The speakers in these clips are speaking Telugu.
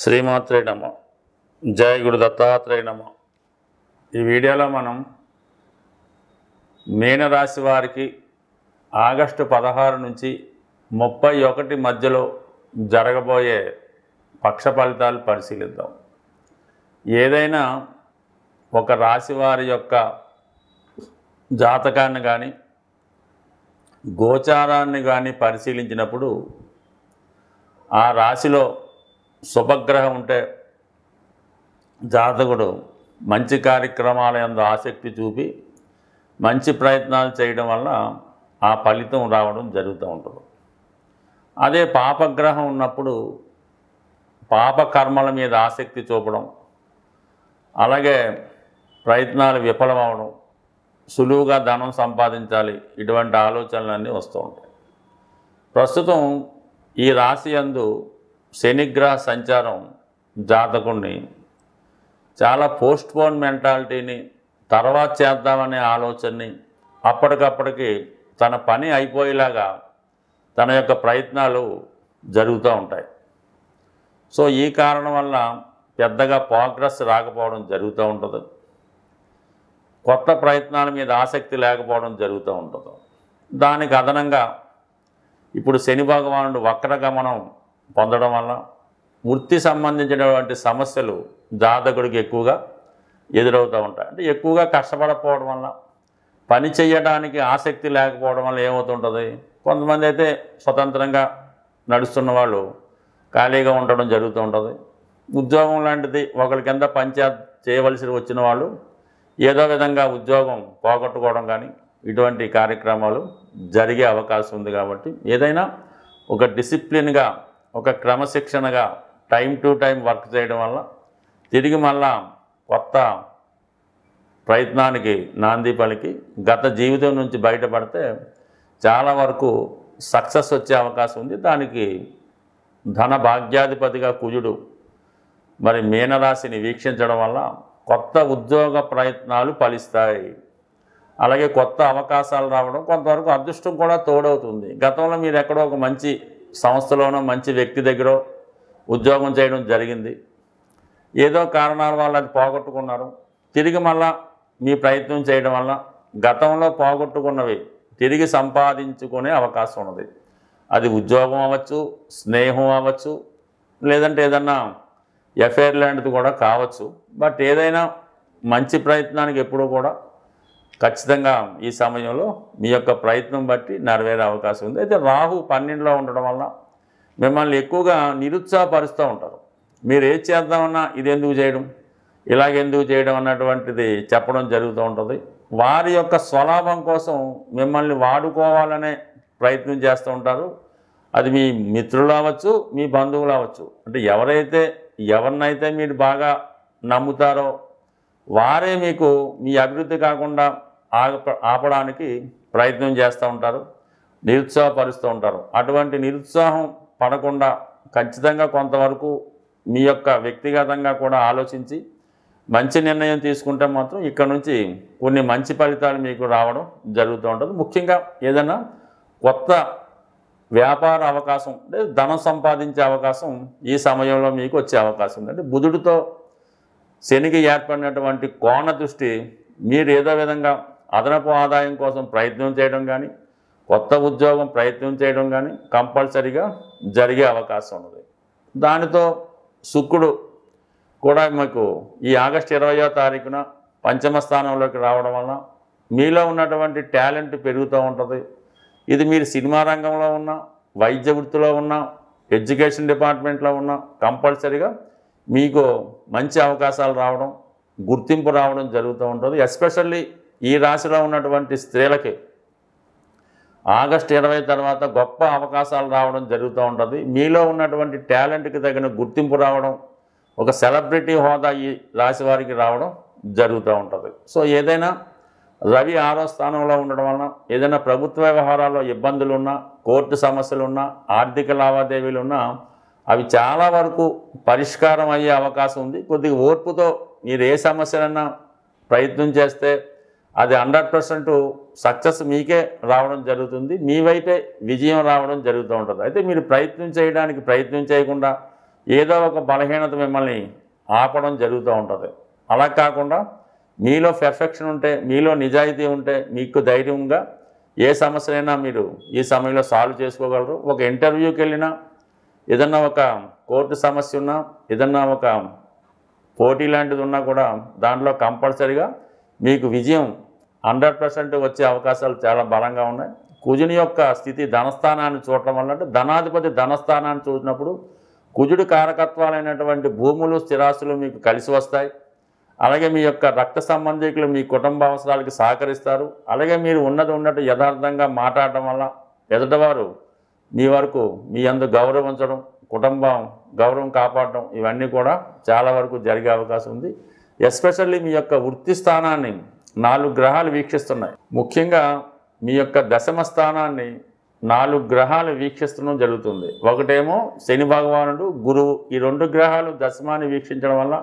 శ్రీమాత్రే నమః. జయ గురు దత్తాత్రేయ నమః. ఈ వీడియోలో మనం మీనరాశి వారికి ఆగస్టు 16 నుంచి 31 మధ్యలో జరగబోయే పక్ష ఫలితాలు పరిశీలిద్దాం. ఏదైనా ఒక రాశి వారి యొక్క జాతకాన్ని కానీ గోచారాన్ని కానీ పరిశీలించినప్పుడు ఆ రాశిలో శుభగ్రహం ఉంటే జాతకుడు మంచి కార్యక్రమాల యందు ఆసక్తి చూపి మంచి ప్రయత్నాలు చేయడం వల్ల ఆ ఫలితం రావడం జరుగుతూ ఉంటుంది. అదే పాపగ్రహం ఉన్నప్పుడు పాపకర్మల మీద ఆసక్తి చూపడం, అలాగే ప్రయత్నాలు విఫలమవడం, సులువుగా ధనం సంపాదించాలి, ఇటువంటి ఆలోచనలన్నీ వస్తూ ఉంటాయి. ప్రస్తుతం ఈ రాశి యందు శనిగ్రహ సంచారం జాతకుడిని చాలా పోస్ట్పోన్ మెంటాలిటీని, తర్వాత చేద్దామనే ఆలోచనని, అప్పటికప్పటికి తన పని అయిపోయేలాగా తన యొక్క ప్రయత్నాలు జరుగుతూ ఉంటాయి. సో ఈ కారణం వల్ల పెద్దగా ప్రోగ్రెస్ రాకపోవడం జరుగుతూ ఉంటుంది. కొత్త ప్రయత్నాల మీద ఆసక్తి లేకపోవడం జరుగుతూ ఉంటుంది. దానికి అదనంగా ఇప్పుడు శని భగవానుడు వక్రగమనం పొందడం వల్ల వృత్తి సంబంధించినటువంటి సమస్యలు జాతకుడికి ఎక్కువగా ఎదురవుతూ ఉంటాయి. అంటే ఎక్కువగా కష్టపడకపోవడం వల్ల, పని చేయడానికి ఆసక్తి లేకపోవడం వల్ల ఏమవుతుంటుంది, కొంతమంది అయితే స్వతంత్రంగా నడుస్తున్న వాళ్ళు ఖాళీగా ఉండడం జరుగుతూ ఉంటుంది. ఉద్యోగం లాంటిది ఒకరి కింద చేయవలసి వచ్చిన వాళ్ళు ఏదో విధంగా ఉద్యోగం పోగొట్టుకోవడం కానీ ఇటువంటి కార్యక్రమాలు జరిగే అవకాశం ఉంది. కాబట్టి ఏదైనా ఒక డిసిప్లిన్గా, ఒక క్రమశిక్షణగా టైం టు టైం వర్క్ చేయడం వల్ల తిరిగి మళ్ళా కొత్త ప్రయత్నానికి నాంది పలికి గత జీవితం నుంచి బయటపడితే చాలా వరకు సక్సెస్ వచ్చే అవకాశం ఉంది. దానికి ధన భాగ్యాధిపతిగా కుజుడు మరి మీనరాశిని వీక్షించడం వల్ల కొత్త ఉద్యోగ ప్రయత్నాలు ఫలిస్తాయి. అలాగే కొత్త అవకాశాలు రావడం, కొంతవరకు అదృష్టం కూడా తోడవుతుంది. గతంలో మీరు ఎక్కడో ఒక మంచి సంస్థలోనో మంచి వ్యక్తి దగ్గర ఉద్యోగం చేయడం జరిగింది, ఏదో కారణాల వల్ల అది పోగొట్టుకున్నారు. తిరిగి మళ్ళా మీ ప్రయత్నం చేయడం వల్ల గతంలో పోగొట్టుకున్నవి తిరిగి సంపాదించుకునే అవకాశం ఉన్నది. అది ఉద్యోగం అవ్వచ్చు, స్నేహం అవ్వచ్చు, లేదంటే ఏదన్నా ఎఫైర్ లాంటిది కూడా కావచ్చు. బట్ ఏదైనా మంచి ప్రయత్నానికి ఎప్పుడూ కూడా ఖచ్చితంగా ఈ సమయంలో మీ యొక్క ప్రయత్నం బట్టి నెరవేరే అవకాశం ఉంది. అయితే రాహు 12లో ఉండడం వల్ల మిమ్మల్ని ఎక్కువగా నిరుత్సాహపరుస్తూ ఉంటారు. మీరు ఏది చేద్దామన్నా ఇది ఎందుకు చేయడం, ఇలాగెందుకు చేయడం అన్నటువంటిది చెప్పడం జరుగుతూ ఉంటుంది. వారి యొక్క స్వలాభం కోసం మిమ్మల్ని వాడుకోవాలనే ప్రయత్నం చేస్తూ ఉంటారు. అది మీ మిత్రులు అవ్వచ్చు, మీ బంధువులు అవ్వచ్చు. అంటే ఎవరినైతే మీరు బాగా నమ్ముతారో వారే మీకు మీ అభివృద్ధి కాకుండా ఆపడానికి ప్రయత్నం చేస్తూ ఉంటారు, నిరుత్సాహపరుస్తూ ఉంటారు. అటువంటి నిరుత్సాహం పడకుండా ఖచ్చితంగా కొంతవరకు మీ యొక్క వ్యక్తిగతంగా కూడా ఆలోచించి మంచి నిర్ణయం తీసుకుంటే మాత్రం ఇక్కడ నుంచి కొన్ని మంచి ఫలితాలు మీకు రావడం జరుగుతూ ఉంటుంది. ముఖ్యంగా ఏదైనా కొత్త వ్యాపార అవకాశం, అంటే ధనం సంపాదించే అవకాశం ఈ సమయంలో మీకు వచ్చే అవకాశం ఉంది. అంటే బుధుడితో శనికి ఏర్పడినటువంటి కోణ దృష్టి మీరు ఏదో విధంగా అదనపు ఆదాయం కోసం ప్రయత్నం చేయడం కానీ, కొత్త ఉద్యోగం ప్రయత్నం చేయడం కానీ కంపల్సరీగా జరిగే అవకాశం ఉన్నది. దానితో శుక్రుడు కూడా మీకు ఈ ఆగస్టు 20వ తారీఖున పంచమ స్థానంలోకి రావడం వల్ల మీలో ఉన్నటువంటి టాలెంట్ పెరుగుతూ ఉంటుంది. ఇది మీరు సినిమా రంగంలో ఉన్నా, వైద్య వృత్తిలో ఉన్నా, ఎడ్యుకేషన్ డిపార్ట్మెంట్లో ఉన్నా కంపల్సరీగా మీకు మంచి అవకాశాలు రావడం, గుర్తింపు రావడం జరుగుతూ ఉంటుంది. ఎస్పెషల్లీ ఈ రాశిలో ఉన్నటువంటి స్త్రీలకి ఆగస్టు 20 తర్వాత గొప్ప అవకాశాలు రావడం జరుగుతూ ఉంటుంది. మీలో ఉన్నటువంటి టాలెంట్కి తగిన గుర్తింపు రావడం, ఒక సెలబ్రిటీ హోదా ఈ రాశి వారికి రావడం జరుగుతూ ఉంటుంది. సో ఏదైనా రవి 6వ స్థానంలో ఉండడం వలన ఏదైనా ప్రభుత్వ వ్యవహారాల్లో ఇబ్బందులు ఉన్నా, కోర్టు సమస్యలు ఉన్నా, ఆర్థిక లావాదేవీలు ఉన్నా అవి చాలా వరకు పరిష్కారం అయ్యే అవకాశం ఉంది. కొద్దిగా ఓర్పుతో మీరు ఏ సమస్యలన్నా ప్రయత్నం చేస్తే అది 100% సక్సెస్ మీకే రావడం జరుగుతుంది. మీ వైపే విజయం రావడం జరుగుతూ ఉంటుంది. అయితే మీరు ప్రయత్నం చేయకుండా ఏదో ఒక బలహీనత మిమ్మల్ని ఆపడం జరుగుతూ ఉంటుంది. అలా కాకుండా మీలో పెర్ఫెక్షన్ ఉంటే, మీలో నిజాయితీ ఉంటే, మీకు ధైర్యంగా ఏ సమస్యనైనా మీరు ఈ సమయంలో సాల్వ్ చేసుకోగలరు. ఒక ఇంటర్వ్యూకి వెళ్ళినా, ఏదన్నా ఒక కోర్టు సమస్య ఉన్నా, ఏదన్నా ఒక పోటీ లాంటిది ఉన్నా కూడా దాంట్లో కంపల్సరీగా మీకు విజయం 100% వచ్చే అవకాశాలు చాలా బలంగా ఉన్నాయి. కుజుని యొక్క స్థితి ధనస్థానాన్ని చూడటం వల్ల, అంటే ధనాధిపతి ధనస్థానాన్ని చూసినప్పుడు కుజుడు కారకత్వాలైనటువంటి భూములు, స్థిరాస్తులు మీకు కలిసి వస్తాయి. అలాగే మీ యొక్క రక్త సంబంధికులు మీ కుటుంబ అవసరాలకి సహకరిస్తారు. అలాగే మీరు ఉన్నట్టు యథార్థంగా మాట్లాడటం వల్ల ఎదుటివారు మీ వరకు మీ యందు గౌరవించడం, కుటుంబం గౌరవం కాపాడటం, ఇవన్నీ కూడా చాలా వరకు జరిగే అవకాశం ఉంది. ఎస్పెషల్లీ మీ యొక్క వృత్తి స్థానాన్ని 4 గ్రహాలు వీక్షిస్తున్నాయి. ముఖ్యంగా మీ యొక్క దశమ స్థానాన్ని 4 గ్రహాలు వీక్షిస్తడం జరుగుతుంది. ఒకటేమో శని భగవానుడు, గురువు. ఈ 2 గ్రహాలు దశమాన్ని వీక్షించడం వల్ల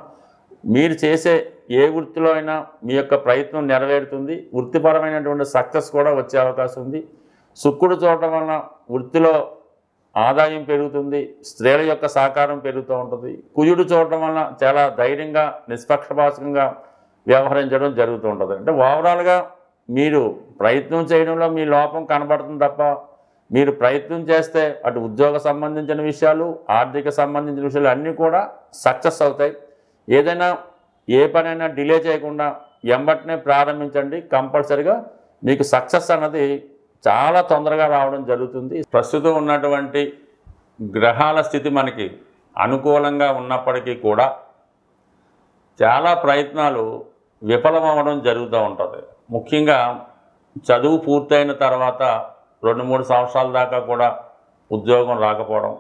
మీరు చేసే ఏ వృత్తిలో అయినా మీ యొక్క ప్రయత్నం నెరవేరుతుంది. వృత్తిపరమైనటువంటి సక్సెస్ కూడా వచ్చే అవకాశం ఉంది. శుక్రుడు చూడటం వలన వృత్తిలో ఆదాయం పెరుగుతుంది, స్త్రీల యొక్క సహకారం పెరుగుతూ ఉంటుంది. కుజుడు చూడటం వలన చాలా ధైర్యంగా, నిష్పక్షపాతంగా వ్యవహరించడం జరుగుతూ ఉంటుంది. అంటే ఓవరాల్గా మీరు ప్రయత్నం చేయడంలో మీ లోపం కనబడుతుంది తప్ప, మీరు ప్రయత్నం చేస్తే అటు ఉద్యోగ సంబంధించిన విషయాలు, ఆర్థిక సంబంధించిన విషయాలు అన్నీ కూడా సక్సెస్ అవుతాయి. ఏదైనా ఏ పనైనా డిలే చేయకుండా వెంబటనే ప్రారంభించండి. కంపల్సరిగా మీకు సక్సెస్ అన్నది చాలా తొందరగా రావడం జరుగుతుంది. ప్రస్తుతం ఉన్నటువంటి గ్రహాల స్థితి మనకి అనుకూలంగా ఉన్నప్పటికీ కూడా చాలా ప్రయత్నాలు విఫలమవ్వడం జరుగుతూ ఉంటుంది. ముఖ్యంగా చదువు పూర్తయిన తర్వాత 2-3 సంవత్సరాల దాకా కూడా ఉద్యోగం రాకపోవడం,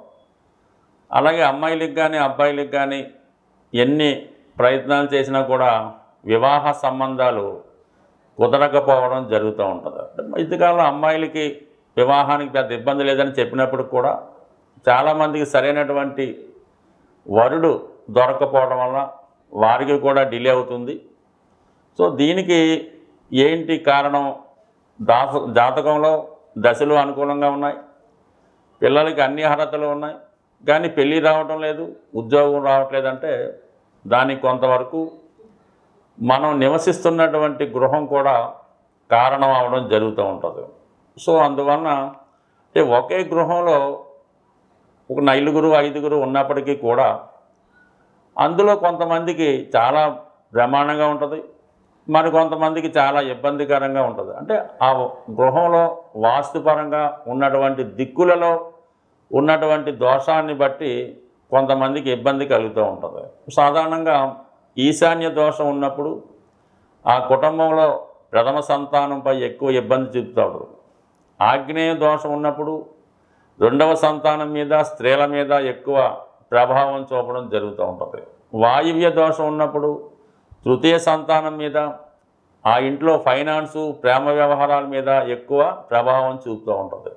అలాగే అమ్మాయిలకు కానీ అబ్బాయిలకు కానీ ఎన్ని ప్రయత్నాలు చేసినా కూడా వివాహ సంబంధాలు కుదరకపోవడం జరుగుతూ ఉంటుంది. ఇంతకాలంలో అమ్మాయిలకి వివాహానికి పెద్ద ఇబ్బంది లేదని చెప్పినప్పుడు కూడా చాలామందికి సరైనటువంటి వరుడు దొరకపోవడం వల్ల వారికి కూడా డిలే అవుతుంది. సో దీనికి ఏంటి కారణం? జాతకంలో దశలు అనుకూలంగా ఉన్నాయి, పిల్లలకి అన్ని అర్హతలు ఉన్నాయి, కానీ పెళ్ళి రావటం లేదు, ఉద్యోగం రావట్లేదంటే దానికి కొంతవరకు మనం నివసిస్తున్నటువంటి గృహం కూడా కారణం అవడం జరుగుతూ ఉంటుంది. సో అందువలన అంటే ఒకే గృహంలో ఒక 4-5 ఉన్నప్పటికీ కూడా అందులో కొంతమందికి చాలా బ్రహ్మాండంగా ఉంటుంది, మరి కొంతమందికి చాలా ఇబ్బందికరంగా ఉంటుంది. అంటే ఆ గృహంలో వాస్తుపరంగా ఉన్నటువంటి దిక్కులలో ఉన్నటువంటి దోషాన్ని బట్టి కొంతమందికి ఇబ్బంది కలుగుతూ ఉంటుంది. సాధారణంగా ఈశాన్య దోషం ఉన్నప్పుడు ఆ కుటుంబంలో ప్రథమ సంతానంపై ఎక్కువ ఇబ్బంది చూపుతాడు. ఆగ్నేయ దోషం ఉన్నప్పుడు 2వ సంతానం మీద, స్త్రీల మీద ఎక్కువ ప్రభావం చూపడం జరుగుతూ ఉంటుంది. వాయువ్య దోషం ఉన్నప్పుడు తృతీయ సంతానం మీద, ఆ ఇంట్లో ఫైనాన్సు, ప్రేమ వ్యవహారాల మీద ఎక్కువ ప్రభావం చూపుతూ ఉంటుంది.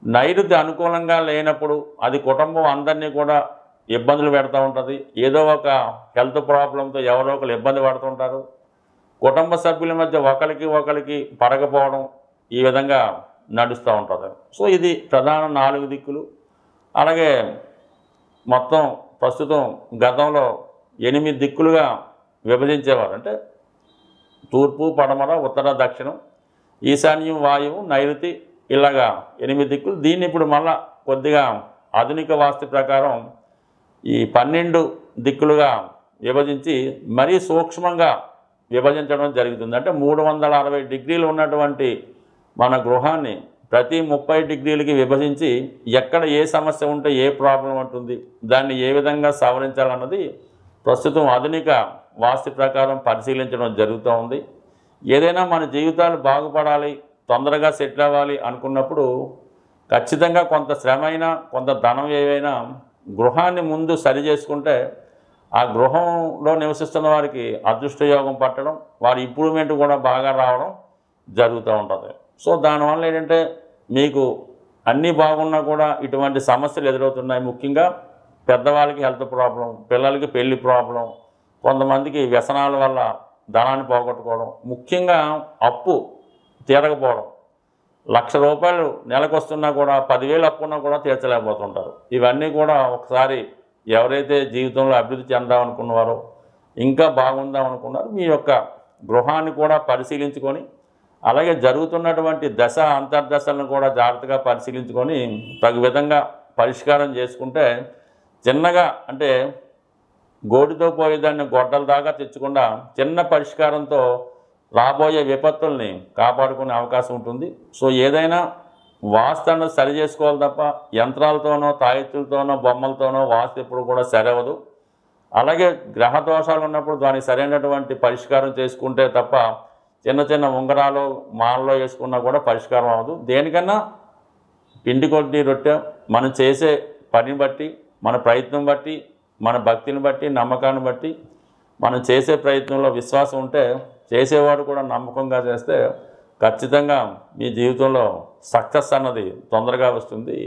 నైరుతి అనుకూలంగా లేనప్పుడు అది కుటుంబం అందరినీ కూడా ఇబ్బందులు పెడుతూ ఉంటుంది. ఏదో ఒక హెల్త్ ప్రాబ్లంతో ఎవరో ఒకరు ఇబ్బంది పడుతుంటారు. కుటుంబ సభ్యుల మధ్య ఒకరికి పడకపోవడం ఈ విధంగా నడుస్తూ ఉంటుంది. సో ఇది ప్రధాన 4 దిక్కులు. అలాగే మొత్తం ప్రస్తుతం గతంలో 8 దిక్కులుగా విభజించేవారు. అంటే తూర్పు, పడమర, ఉత్తర, దక్షిణం, ఈశాన్యం, వాయువు, నైరుతి, ఇలాగా 8 దిక్కులు. దీన్ని ఇప్పుడు మళ్ళా కొద్దిగా ఆధునిక వాస్తు ప్రకారం ఈ 12 దిక్కులుగా విభజించి మరీ సూక్ష్మంగా విభజించడం జరుగుతుంది. అంటే 360 డిగ్రీలు ఉన్నటువంటి మన గృహాన్ని ప్రతి 30 డిగ్రీలకి విభజించి ఎక్కడ ఏ సమస్య ఉంటే ఏ ప్రాబ్లం ఉంటుంది, దాన్ని ఏ విధంగా సవరించాలన్నది ప్రస్తుతం ఆధునిక వాస్తు ప్రకారం పరిశీలించడం జరుగుతూ ఉంది. ఏదైనా మన జీవితాలు బాగుపడాలి, తొందరగా సెటిల్ అవ్వాలి అనుకున్నప్పుడు ఖచ్చితంగా కొంత శ్రమ అయినా, కొంత ధనం ఏవైనా గృహాన్ని ముందు సరి చేసుకుంటే ఆ గృహంలో నివసిస్తున్న వారికి అదృష్టయోగం పట్టడం, వారి ఇంప్రూవ్మెంట్ కూడా బాగా రావడం జరుగుతూ ఉంటుంది. సో దానివల్ల ఏంటంటే మీకు అన్నీ బాగున్నా కూడా ఇటువంటి సమస్యలు ఎదురవుతున్నాయి. ముఖ్యంగా పెద్దవాళ్ళకి హెల్త్ ప్రాబ్లం, పిల్లలకి పెళ్లి ప్రాబ్లం, కొంతమందికి వ్యసనాల వల్ల ధనాన్ని పోగొట్టుకోవడం, ముఖ్యంగా అప్పు తీరకపోవడం. 1,00,000 రూపాయలు నెలకు వస్తున్నా కూడా 10,000 అప్పున్నా కూడా తీర్చలేకపోతుంటారు. ఇవన్నీ కూడా ఒకసారి ఎవరైతే జీవితంలో అభివృద్ధి చెందాం అనుకున్నారో, ఇంకా బాగుందాం అనుకున్నారో, మీ యొక్క గృహాన్ని కూడా పరిశీలించుకొని, అలాగే జరుగుతున్నటువంటి దశ అంతర్దశలను కూడా జాగ్రత్తగా పరిశీలించుకొని తగు విధంగా పరిష్కారం చేసుకుంటే, చిన్నగా అంటే గోడితో పోయేదాన్ని గొడ్డల దాకా తెచ్చకుండా చిన్న పరిష్కారంతో రాబోయే విపత్తుల్ని కాపాడుకునే అవకాశం ఉంటుంది. సో ఏదైనా వాస్తు అన్నది సరి చేసుకోవాలి తప్ప యంత్రాలతోనో, తాయెత్తులతోనో, బొమ్మలతోనో వాస్తు ఎప్పుడు కూడా సరవదు. అలాగే గ్రహ దోషాలు ఉన్నప్పుడు దానికి సరైనటువంటి పరిష్కారం చేసుకుంటే తప్ప చిన్న చిన్న ఉంగరాలు మాలలో వేసుకున్నా కూడా పరిష్కారం అవ్వదు. దేనికన్నా పిండి కొద్ది రొట్టె మనం చేసే పని బట్టి, మన ప్రయత్నం బట్టి, మన భక్తిని బట్టి, నమ్మకాన్ని బట్టి మనం చేసే ప్రయత్నంలో విశ్వాసం ఉంటే, చేసేవాడు కూడా నమ్మకంగా చేస్తే ఖచ్చితంగా మీ జీవితంలో సక్సెస్ అన్నది తొందరగా వస్తుంది.